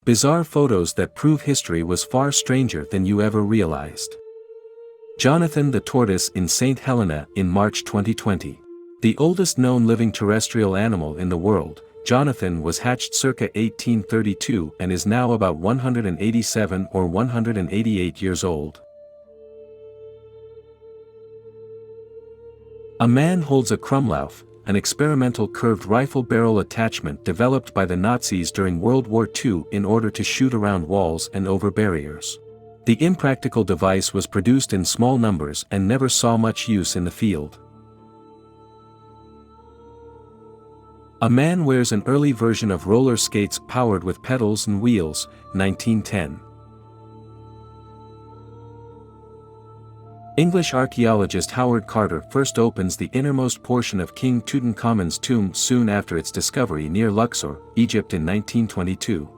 Bizarre photos that prove history was far stranger than you ever realized. Jonathan the Tortoise in St. Helena in March 2020. The oldest known living terrestrial animal in the world, Jonathan was hatched circa 1832 and is now about 187 or 188 years old. A man holds a Krumlauf, an experimental curved rifle barrel attachment developed by the Nazis during World War II in order to shoot around walls and over barriers. The impractical device was produced in small numbers and never saw much use in the field. A man wears an early version of roller skates powered with pedals and wheels, 1910. English archaeologist Howard Carter first opens the innermost portion of King Tutankhamun's tomb soon after its discovery near Luxor, Egypt in 1922.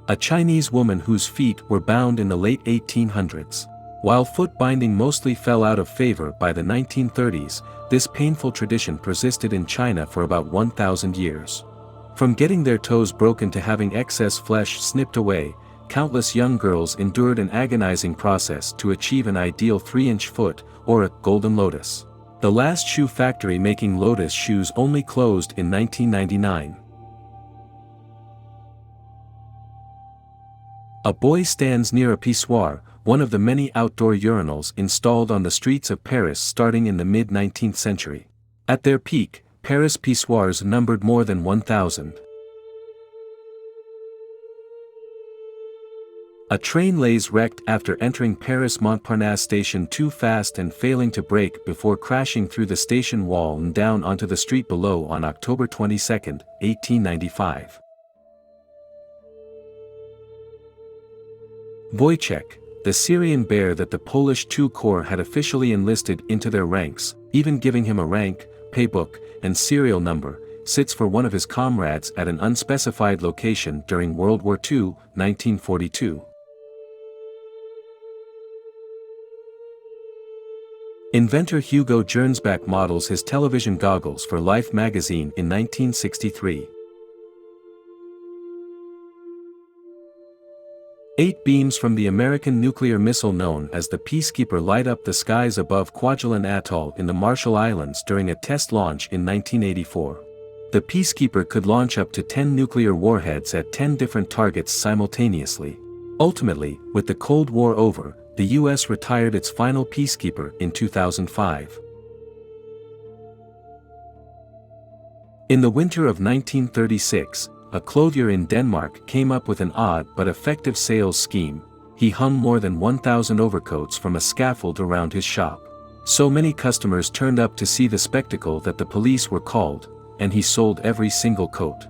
A Chinese woman whose feet were bound in the late 1800s. While foot binding mostly fell out of favor by the 1930s, this painful tradition persisted in China for about 1,000 years. From getting their toes broken to having excess flesh snipped away, countless young girls endured an agonizing process to achieve an ideal 3-inch foot, or a golden lotus. The last shoe factory making lotus shoes only closed in 1999. A boy stands near a pissoir, one of the many outdoor urinals installed on the streets of Paris starting in the mid-19th century. At their peak, Paris pissoirs numbered more than 1,000. A train lays wrecked after entering Paris Montparnasse station too fast and failing to brake before crashing through the station wall and down onto the street below on October 22, 1895. Wojciech, the Syrian bear that the Polish II Corps had officially enlisted into their ranks, even giving him a rank, paybook, and serial number, sits for one of his comrades at an unspecified location during World War II, 1942. Inventor Hugo Gernsback models his television goggles for Life magazine in 1963. 8 beams from the American nuclear missile known as the Peacekeeper light up the skies above Kwajalein Atoll in the Marshall Islands during a test launch in 1984. The Peacekeeper could launch up to 10 nuclear warheads at 10 different targets simultaneously. Ultimately, with the Cold War over, the U.S. retired its final Peacekeeper in 2005. In the winter of 1936, a clothier in Denmark came up with an odd but effective sales scheme. He hung more than 1,000 overcoats from a scaffold around his shop. So many customers turned up to see the spectacle that the police were called, and he sold every single coat.